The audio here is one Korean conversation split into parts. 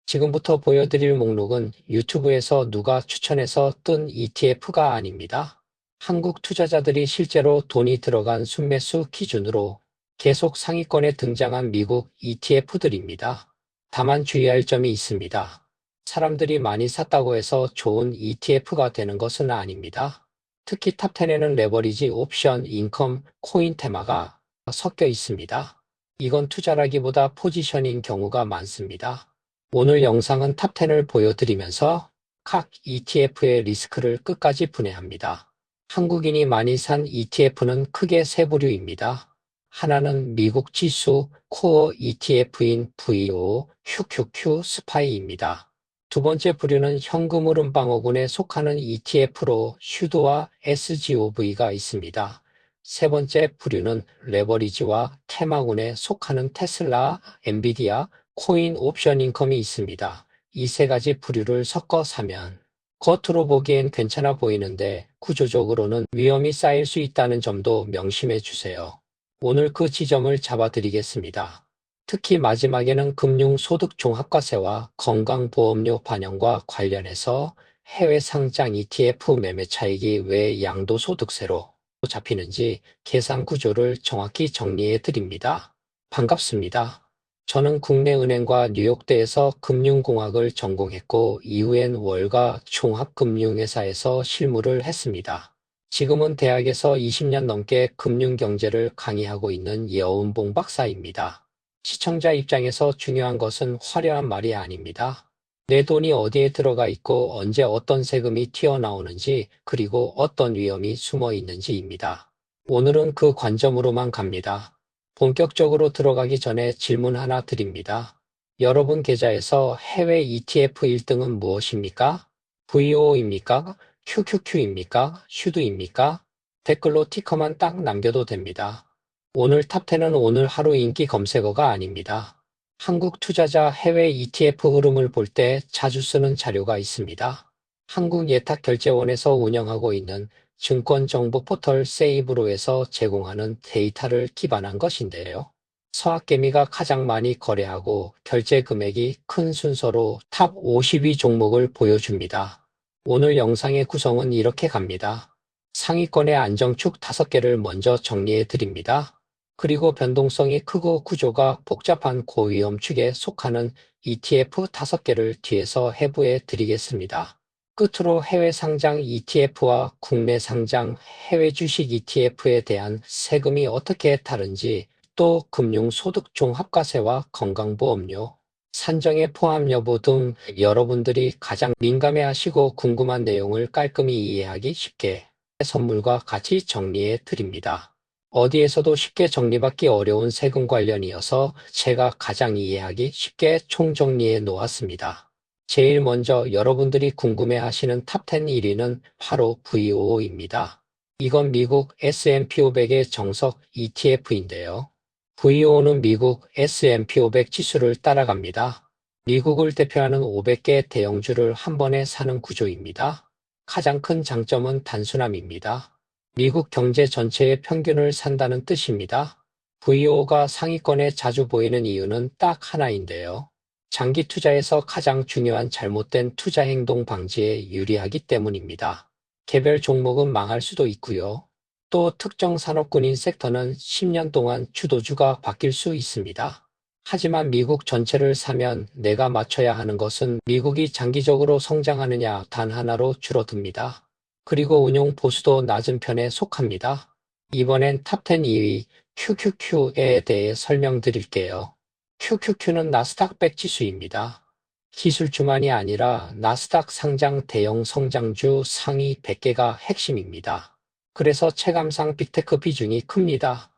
지금부터 보여드릴 목록은 유튜브에서 누가 추천해서 뜬 ETF가 아닙니다. 한국 투자자들이 실제로 돈이 들어간 순매수 기준으로 계속 상위권에 등장한 미국 ETF들입니다. 다만 주의할 점이 있습니다. 사람들이 많이 샀다고 해서 좋은 ETF가 되는 것은 아닙니다. 특히 탑10에는 레버리지, 옵션, 인컴, 코인 테마가 섞여 있습니다. 이건 투자라기보다 포지션인 경우가 많습니다. 오늘 영상은 탑10을 보여드리면서 각 ETF의 리스크를 끝까지 분해합니다. 한국인이 많이 산 ETF는 크게 세 부류입니다. 하나는 미국 지수 코어 ETF인 VO, QQQ, 스파이입니다. 두 번째 부류는 현금 흐름방어군에 속하는 ETF로 슈드와 SGOV가 있습니다. 세 번째 부류는 레버리지와 테마군에 속하는 테슬라, 엔비디아, 코인 옵션 인컴이 있습니다. 이 세 가지 부류를 섞어 사면 겉으로 보기엔 괜찮아 보이는데 구조적으로는 위험이 쌓일 수 있다는 점도 명심해 주세요. 오늘 그 지점을 잡아드리겠습니다. 특히 마지막에는 금융소득종합과세와 건강보험료 반영과 관련해서 해외 상장 ETF 매매 차익이 왜 양도소득세로 잡히는지 계산 구조를 정확히 정리해 드립니다. 반갑습니다. 저는 국내 은행과 뉴욕대에서 금융공학을 전공했고 이후엔 월가 종합금융회사에서 실무를 했습니다. 지금은 대학에서 20년 넘게 금융경제를 강의하고 있는 여운봉 박사입니다. 시청자 입장에서 중요한 것은 화려한 말이 아닙니다. 내 돈이 어디에 들어가 있고 언제 어떤 세금이 튀어나오는지 그리고 어떤 위험이 숨어 있는지입니다. 오늘은 그 관점으로만 갑니다. 본격적으로 들어가기 전에 질문 하나 드립니다. 여러분 계좌에서 해외 ETF 1등은 무엇입니까? VO입니까? QQQ입니까? 슈드입니까? 댓글로 티커만 딱 남겨도 됩니다. 오늘 탑10은 오늘 하루 인기 검색어가 아닙니다. 한국 투자자 해외 ETF 흐름을 볼 때 자주 쓰는 자료가 있습니다. 한국예탁결제원에서 운영하고 있는 증권정보 포털 세이브로에서 제공하는 데이터를 기반한 것인데요. 서학개미가 가장 많이 거래하고 결제 금액이 큰 순서로 탑 52 종목을 보여줍니다. 오늘 영상의 구성은 이렇게 갑니다. 상위권의 안정축 5개를 먼저 정리해 드립니다. 그리고 변동성이 크고 구조가 복잡한 고위험축에 속하는 ETF 5개를 뒤에서 해부해 드리겠습니다. 끝으로 해외 상장 ETF와 국내 상장 해외 주식 ETF에 대한 세금이 어떻게 다른지, 또 금융소득종합과세와 건강보험료, 산정의 포함 여부 등 여러분들이 가장 민감해하시고 궁금한 내용을 깔끔히 이해하기 쉽게 선물과 같이 정리해 드립니다. 어디에서도 쉽게 정리받기 어려운 세금 관련이어서 제가 가장 이해하기 쉽게 총정리해 놓았습니다. 제일 먼저 여러분들이 궁금해하시는 탑10 1위는 바로 VO입니다. 이건 미국 S&P 500의 정석 ETF인데요. VO는 미국 S&P 500 지수를 따라갑니다. 미국을 대표하는 500개 대형주를 한 번에 사는 구조입니다. 가장 큰 장점은 단순함입니다. 미국 경제 전체의 평균을 산다는 뜻입니다. VO가 상위권에 자주 보이는 이유는 딱 하나인데요. 장기 투자에서 가장 중요한 잘못된 투자 행동 방지에 유리하기 때문입니다. 개별 종목은 망할 수도 있고요. 또 특정 산업군인 섹터는 10년 동안 주도주가 바뀔 수 있습니다. 하지만 미국 전체를 사면 내가 맞춰야 하는 것은 미국이 장기적으로 성장하느냐 단 하나로 줄어듭니다. 그리고 운용 보수도 낮은 편에 속합니다. 이번엔 탑10 2위 QQQ에 대해 설명드릴게요. QQQ는 나스닥 100 지수입니다. 기술주만이 아니라 나스닥 상장 대형 성장주 상위 100개가 핵심입니다. 그래서 체감상 빅테크 비중이 큽니다.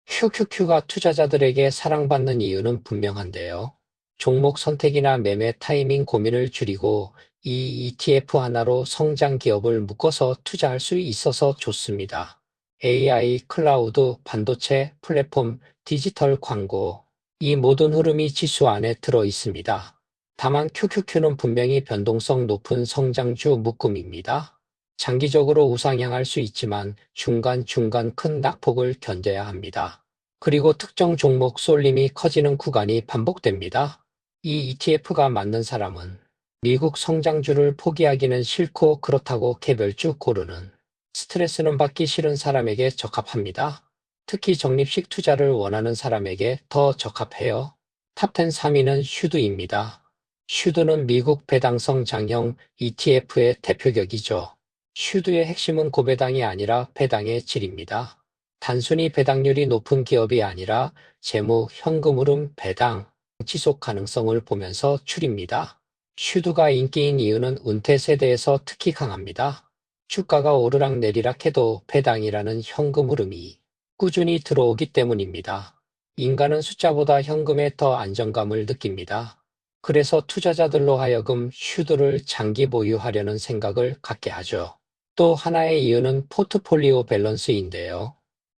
QQQ가 투자자들에게 사랑받는 이유는 분명한데요. 종목 선택이나 매매 타이밍 고민을 줄이고 이 ETF 하나로 성장 기업을 묶어서 투자할 수 있어서 좋습니다. AI, 클라우드, 반도체, 플랫폼, 디지털 광고, 이 모든 흐름이 지수 안에 들어 있습니다. 다만 QQQ는 분명히 변동성 높은 성장주 묶음입니다. 장기적으로 우상향할 수 있지만 중간중간 큰 낙폭을 견뎌야 합니다. 그리고 특정 종목 쏠림이 커지는 구간이 반복됩니다. 이 ETF가 맞는 사람은 미국 성장주를 포기하기는 싫고 그렇다고 개별주 고르는 스트레스는 받기 싫은 사람에게 적합합니다. 특히 적립식 투자를 원하는 사람에게 더 적합해요. 탑10 3위는 슈드입니다. 슈드는 미국 배당성 장형 ETF의 대표격이죠. 슈드의 핵심은 고배당이 아니라 배당의 질입니다. 단순히 배당률이 높은 기업이 아니라 재무, 현금 흐름, 배당, 지속 가능성을 보면서 추립니다. 슈드가 인기인 이유는 은퇴 세대에서 특히 강합니다. 주가가 오르락내리락 해도 배당이라는 현금 흐름이 꾸준히 들어오기 때문입니다. 인간은 숫자보다 현금에 더 안정감을 느낍니다. 그래서 투자자들로 하여금 슈드를 장기 보유하려는 생각을 갖게 하죠. 또 하나의 이유는 포트폴리오 밸런스인데요.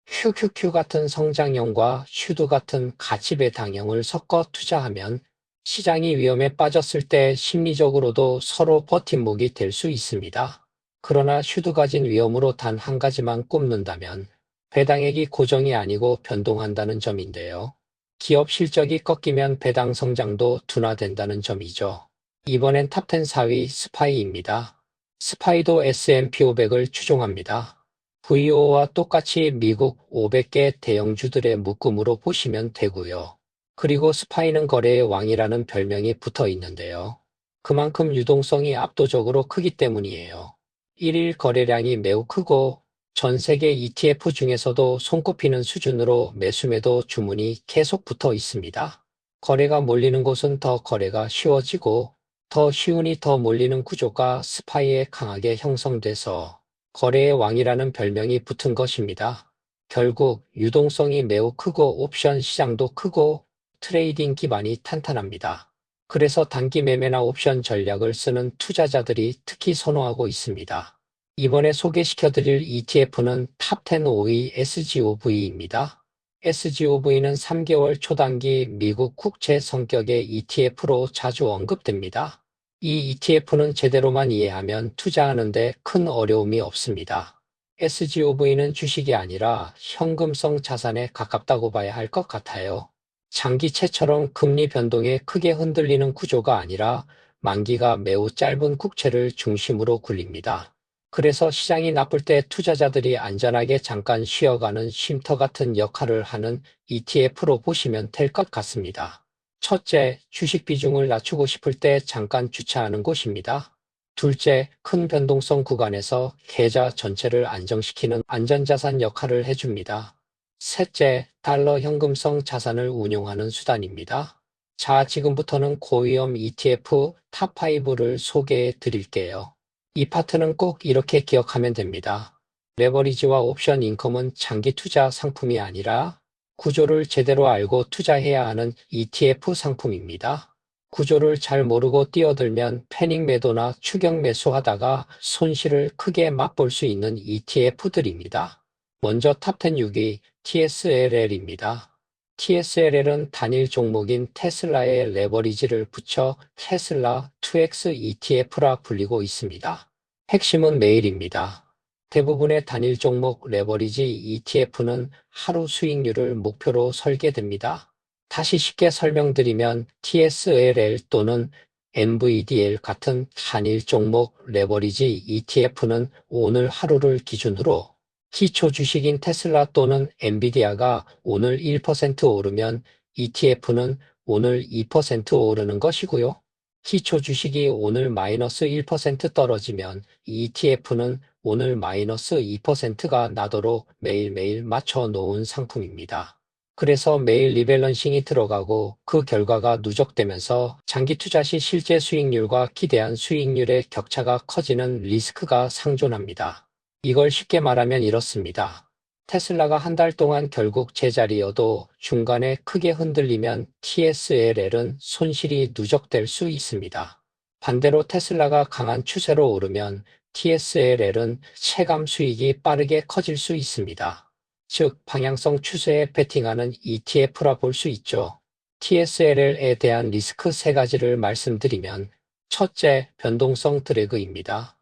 QQQ 같은 성장형과 슈드 같은 가치 배당형을 섞어 투자하면 시장이 위험에 빠졌을 때 심리적으로도 서로 버팀목이 될 수 있습니다. 그러나 슈드 가진 위험으로 단 한 가지만 꼽는다면 배당액이 고정이 아니고 변동한다는 점인데요. 기업 실적이 꺾이면 배당 성장도 둔화된다는 점이죠. 이번엔 탑10 4위 스파이입니다. 스파이도 S&P 500을 추종합니다. VO와 똑같이 미국 500개 대형주들의 묶음으로 보시면 되고요. 그리고 스파이는 거래의 왕이라는 별명이 붙어 있는데요. 그만큼 유동성이 압도적으로 크기 때문이에요. 1일 거래량이 매우 크고 전 세계 ETF 중에서도 손꼽히는 수준으로 매수매도 주문이 계속 붙어 있습니다. 거래가 몰리는 곳은 더 거래가 쉬워지고 더 쉬우니 더 몰리는 구조가 스파이에 강하게 형성돼서 거래의 왕이라는 별명이 붙은 것입니다. 결국 유동성이 매우 크고 옵션 시장도 크고 트레이딩 기반이 탄탄합니다. 그래서 단기 매매나 옵션 전략을 쓰는 투자자들이 특히 선호하고 있습니다. 이번에 소개시켜드릴 ETF는 탑10 5위 SGOV입니다. SGOV는 3개월 초단기 미국 국채 성격의 ETF로 자주 언급됩니다. 이 ETF는 제대로만 이해하면 투자하는데 큰 어려움이 없습니다. SGOV는 주식이 아니라 현금성 자산에 가깝다고 봐야 할 것 같아요. 장기채처럼 금리 변동에 크게 흔들리는 구조가 아니라 만기가 매우 짧은 국채를 중심으로 굴립니다. 그래서 시장이 나쁠 때 투자자들이 안전하게 잠깐 쉬어가는 쉼터 같은 역할을 하는 ETF로 보시면 될 것 같습니다. 첫째, 주식 비중을 낮추고 싶을 때 잠깐 주차하는 곳입니다. 둘째, 큰 변동성 구간에서 계좌 전체를 안정시키는 안전자산 역할을 해줍니다. 셋째, 달러 현금성 자산을 운용하는 수단입니다. 자, 지금부터는 고위험 ETF 탑5를 소개해 드릴게요. 이 파트는 꼭 이렇게 기억하면 됩니다. 레버리지와 옵션 인컴은 장기 투자 상품이 아니라 구조를 제대로 알고 투자해야 하는 ETF 상품입니다. 구조를 잘 모르고 뛰어들면 패닉 매도나 추격 매수하다가 손실을 크게 맛볼 수 있는 ETF들입니다. 먼저 탑10 6위 TSLL입니다. TSLL은 단일 종목인 테슬라에 레버리지를 붙여 테슬라 2X ETF라 불리고 있습니다. 핵심은 매일입니다. 대부분의 단일 종목 레버리지 ETF는 하루 수익률을 목표로 설계됩니다. 다시 쉽게 설명드리면 TSLL 또는 NVDL 같은 단일 종목 레버리지 ETF는 오늘 하루를 기준으로 기초 주식인 테슬라 또는 엔비디아가 오늘 1% 오르면 ETF는 오늘 2% 오르는 것이고요. 기초 주식이 오늘 마이너스 1% 떨어지면 ETF는 오늘 마이너스 2%가 나도록 매일매일 맞춰 놓은 상품입니다. 그래서 매일 리밸런싱이 들어가고 그 결과가 누적되면서 장기 투자 시 실제 수익률과 기대한 수익률의 격차가 커지는 리스크가 상존합니다. 이걸 쉽게 말하면 이렇습니다. 테슬라가 한 달 동안 결국 제자리여도 중간에 크게 흔들리면 TSLL은 손실이 누적될 수 있습니다. 반대로 테슬라가 강한 추세로 오르면 TSLL은 체감 수익이 빠르게 커질 수 있습니다. 즉, 방향성 추세에 베팅하는 ETF라 볼 수 있죠. TSLL에 대한 리스크 세 가지를 말씀드리면 첫째, 변동성 드래그입니다.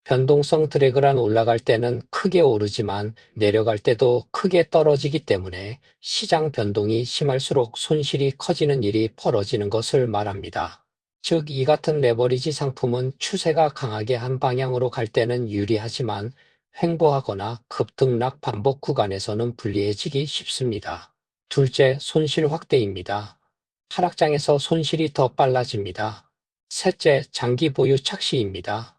변동성 드래그란 올라갈 때는 크게 오르지만 내려갈 때도 크게 떨어지기 때문에 시장 변동이 심할수록 손실이 커지는 일이 벌어지는 것을 말합니다. 즉, 이 같은 레버리지 상품은 추세가 강하게 한 방향으로 갈 때는 유리하지만 횡보하거나 급등락 반복 구간에서는 불리해지기 쉽습니다. 둘째, 손실 확대입니다. 하락장에서 손실이 더 빨라집니다. 셋째, 장기 보유 착시입니다.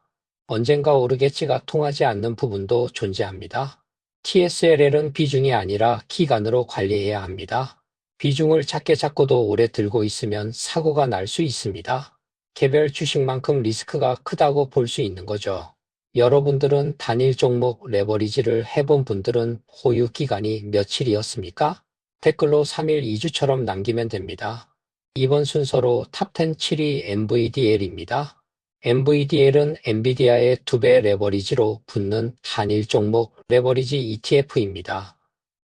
언젠가 오르겠지가 통하지 않는 부분도 존재합니다. TSLL은 비중이 아니라 기간으로 관리해야 합니다. 비중을 작게 잡고도 오래 들고 있으면 사고가 날 수 있습니다. 개별 주식만큼 리스크가 크다고 볼 수 있는 거죠. 여러분들은 단일 종목 레버리지를 해본 분들은 보유 기간이 며칠이었습니까? 댓글로 3일 2주처럼 남기면 됩니다. 이번 순서로 탑10 7위 NVDL입니다. NVDL은 엔비디아의 2배 레버리지로 붙는 단일 종목 레버리지 ETF입니다.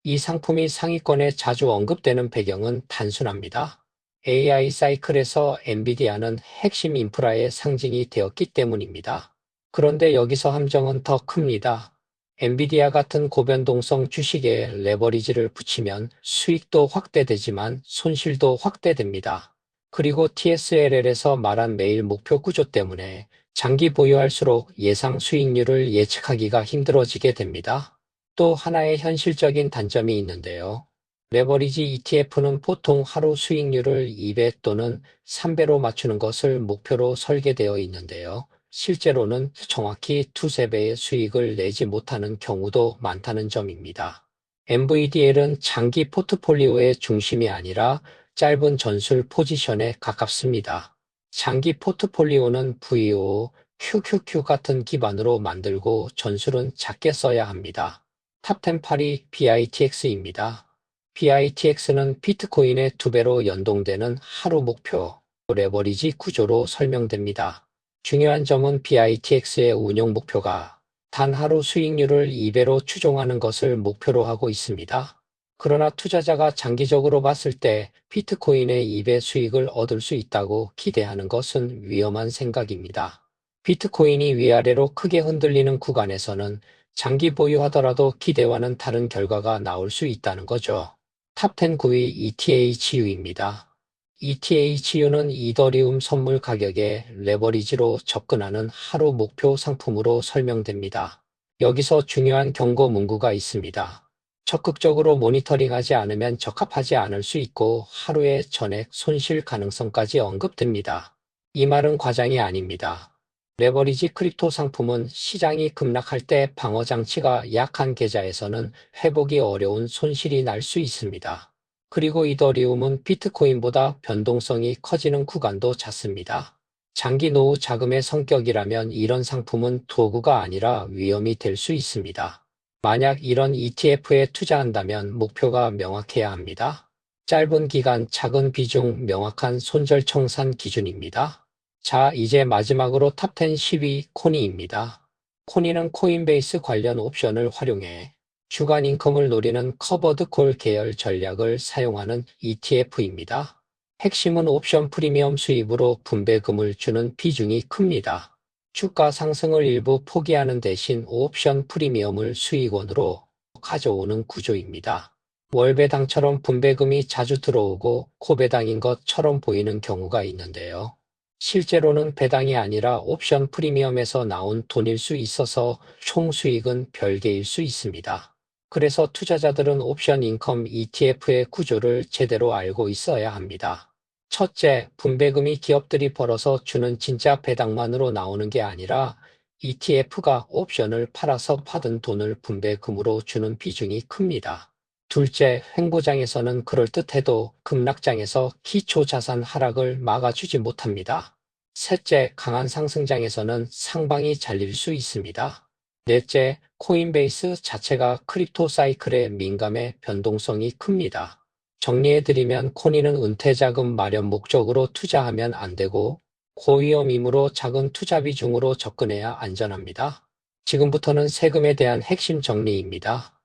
이 상품이 상위권에 자주 언급되는 배경은 단순합니다. AI 사이클에서 엔비디아는 핵심 인프라의 상징이 되었기 때문입니다. 그런데 여기서 함정은 더 큽니다. 엔비디아 같은 고변동성 주식에 레버리지를 붙이면 수익도 확대되지만 손실도 확대됩니다. 그리고 TSLL에서 말한 매일 목표 구조 때문에 장기 보유할수록 예상 수익률을 예측하기가 힘들어지게 됩니다. 또 하나의 현실적인 단점이 있는데요. 레버리지 ETF는 보통 하루 수익률을 2배 또는 3배로 맞추는 것을 목표로 설계되어 있는데요. 실제로는 정확히 두세 배의 수익을 내지 못하는 경우도 많다는 점입니다. NVDL은 장기 포트폴리오의 중심이 아니라 짧은 전술 포지션에 가깝습니다. 장기 포트폴리오는 VO, QQQ 같은 기반으로 만들고 전술은 작게 써야 합니다. 탑10 8위 BITX입니다. BITX는 비트코인의 2배로 연동되는 하루 목표 레버리지 구조로 설명됩니다. 중요한 점은 BITX의 운용 목표가 단 하루 수익률을 2배로 추종하는 것을 목표로 하고 있습니다. 그러나 투자자가 장기적으로 봤을 때 비트코인의 2배 수익을 얻을 수 있다고 기대하는 것은 위험한 생각입니다. 비트코인이 위아래로 크게 흔들리는 구간에서는 장기 보유하더라도 기대와는 다른 결과가 나올 수 있다는 거죠. 탑10 9위 ETHU입니다. ETHU는 이더리움 선물 가격에 레버리지로 접근하는 하루 목표 상품으로 설명됩니다. 여기서 중요한 경고 문구가 있습니다. 적극적으로 모니터링하지 않으면 적합하지 않을 수 있고 하루의 전액 손실 가능성까지 언급됩니다. 이 말은 과장이 아닙니다. 레버리지 크립토 상품은 시장이 급락할 때 방어 장치가 약한 계좌에서는 회복이 어려운 손실이 날 수 있습니다. 그리고 이더리움은 비트코인보다 변동성이 커지는 구간도 잦습니다. 장기 노후 자금의 성격이라면 이런 상품은 도구가 아니라 위험이 될 수 있습니다. 만약 이런 ETF에 투자한다면 목표가 명확해야 합니다. 짧은 기간, 작은 비중, 명확한 손절청산 기준입니다. 자, 이제 마지막으로 탑10 10위 코니입니다. 코니는 코인베이스 관련 옵션을 활용해 주간 인컴을 노리는 커버드 콜 계열 전략을 사용하는 ETF입니다. 핵심은 옵션 프리미엄 수입으로 분배금을 주는 비중이 큽니다. 주가 상승을 일부 포기하는 대신 옵션 프리미엄을 수익원으로 가져오는 구조입니다. 월배당처럼 분배금이 자주 들어오고 코배당인 것처럼 보이는 경우가 있는데요. 실제로는 배당이 아니라 옵션 프리미엄에서 나온 돈일 수 있어서 총 수익은 별개일 수 있습니다. 그래서 투자자들은 옵션 인컴 ETF의 구조를 제대로 알고 있어야 합니다. 첫째, 분배금이 기업들이 벌어서 주는 진짜 배당만으로 나오는 게 아니라 ETF가 옵션을 팔아서 받은 돈을 분배금으로 주는 비중이 큽니다. 둘째, 횡보장에서는 그럴듯해도 급락장에서 기초자산 하락을 막아주지 못합니다. 셋째, 강한 상승장에서는 상방이 잘릴 수 있습니다. 넷째, 코인베이스 자체가 크립토 사이클에 민감해 변동성이 큽니다. 정리해드리면 코니는 은퇴자금 마련 목적으로 투자하면 안 되고 고위험이므로 작은 투자 비중으로 접근해야 안전합니다. 지금부터는 세금에 대한 핵심 정리입니다.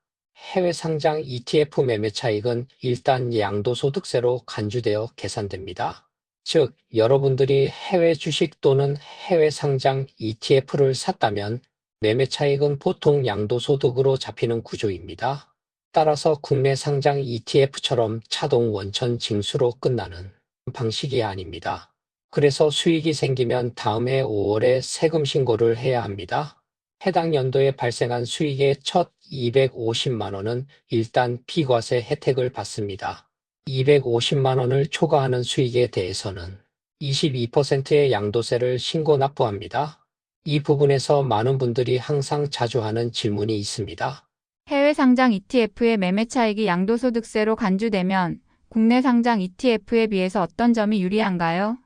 해외 상장 ETF 매매 차익은 일단 양도소득세로 간주되어 계산됩니다. 즉, 여러분들이 해외 주식 또는 해외 상장 ETF를 샀다면 매매 차익은 보통 양도소득으로 잡히는 구조입니다. 따라서 국내 상장 ETF처럼 차동 원천 징수로 끝나는 방식이 아닙니다. 그래서 수익이 생기면 다음 해 5월에 세금 신고를 해야 합니다. 해당 연도에 발생한 수익의 첫 250만 원은 일단 비과세 혜택을 받습니다. 250만 원을 초과하는 수익에 대해서는 22%의 양도세를 신고 납부합니다. 이 부분에서 많은 분들이 항상 자주 하는 질문이 있습니다. 해외 상장 ETF의 매매 차익이 양도소득세로 간주되면 국내 상장 ETF에 비해서 어떤 점이 유리한가요?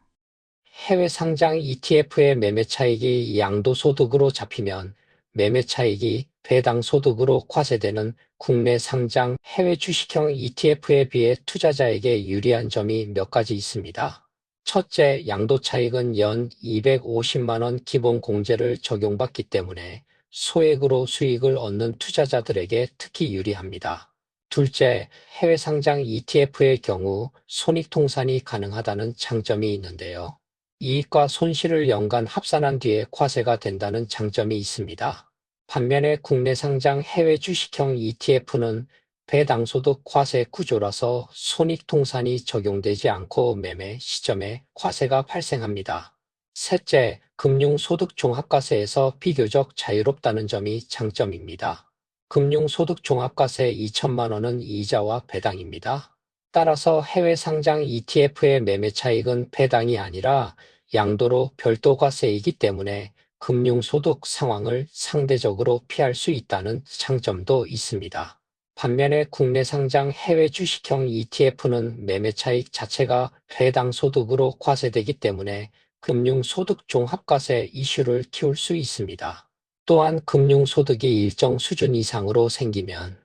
해외 상장 ETF의 매매 차익이 양도소득으로 잡히면 매매 차익이 배당 소득으로 과세되는 국내 상장 해외 주식형 ETF에 비해 투자자에게 유리한 점이 몇 가지 있습니다. 첫째, 양도 차익은 연 250만 원 기본 공제를 적용받기 때문에 소액으로 수익을 얻는 투자자들에게 특히 유리합니다. 둘째, 해외 상장 ETF의 경우 손익통산이 가능하다는 장점이 있는데요. 이익과 손실을 연간 합산한 뒤에 과세가 된다는 장점이 있습니다. 반면에 국내 상장 해외 주식형 ETF는 배당소득 과세 구조라서 손익통산이 적용되지 않고 매매 시점에 과세가 발생합니다. 셋째, 금융소득종합과세에서 비교적 자유롭다는 점이 장점입니다. 금융소득종합과세 2천만 원은 이자와 배당입니다. 따라서 해외 상장 ETF의 매매 차익은 배당이 아니라 양도로 별도 과세이기 때문에 금융소득 상황을 상대적으로 피할 수 있다는 장점도 있습니다. 반면에 국내 상장 해외 주식형 ETF는 매매 차익 자체가 배당 소득으로 과세되기 때문에 금융소득 종합과세 이슈를 키울 수 있습니다. 또한 금융소득이 일정 수준 이상으로 생기면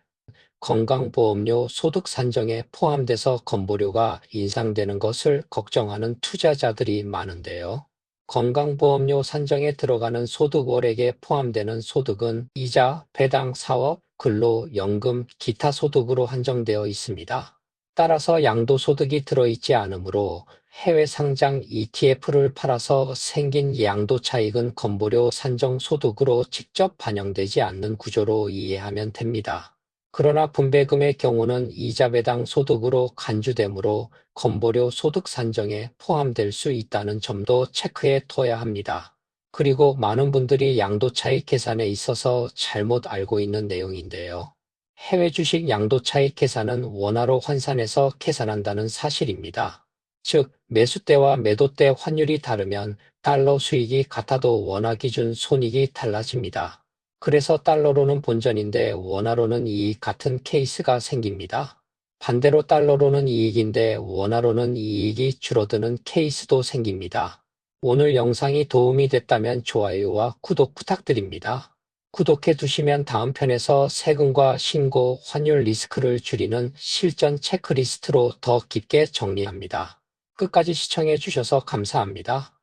건강보험료 소득 산정에 포함돼서 건보료가 인상되는 것을 걱정하는 투자자들이 많은데요. 건강보험료 산정에 들어가는 소득 월액에 포함되는 소득은 이자, 배당, 사업, 근로, 연금, 기타 소득으로 한정되어 있습니다. 따라서 양도소득이 들어있지 않으므로 해외 상장 ETF를 팔아서 생긴 양도 차익은 건보료 산정 소득으로 직접 반영되지 않는 구조로 이해하면 됩니다. 그러나 분배금의 경우는 이자 배당 소득으로 간주되므로 건보료 소득 산정에 포함될 수 있다는 점도 체크해 둬야 합니다. 그리고 많은 분들이 양도차익 계산에 있어서 잘못 알고 있는 내용인데요. 해외 주식 양도차익 계산은 원화로 환산해서 계산한다는 사실입니다. 즉, 매수 때와 매도 때 환율이 다르면 달러 수익이 같아도 원화 기준 손익이 달라집니다. 그래서 달러로는 본전인데 원화로는 이익 같은 케이스가 생깁니다. 반대로 달러로는 이익인데 원화로는 이익이 줄어드는 케이스도 생깁니다. 오늘 영상이 도움이 됐다면 좋아요와 구독 부탁드립니다. 구독해 두시면 다음 편에서 세금과 신고, 환율 리스크를 줄이는 실전 체크리스트로 더 깊게 정리합니다. 끝까지 시청해 주셔서 감사합니다.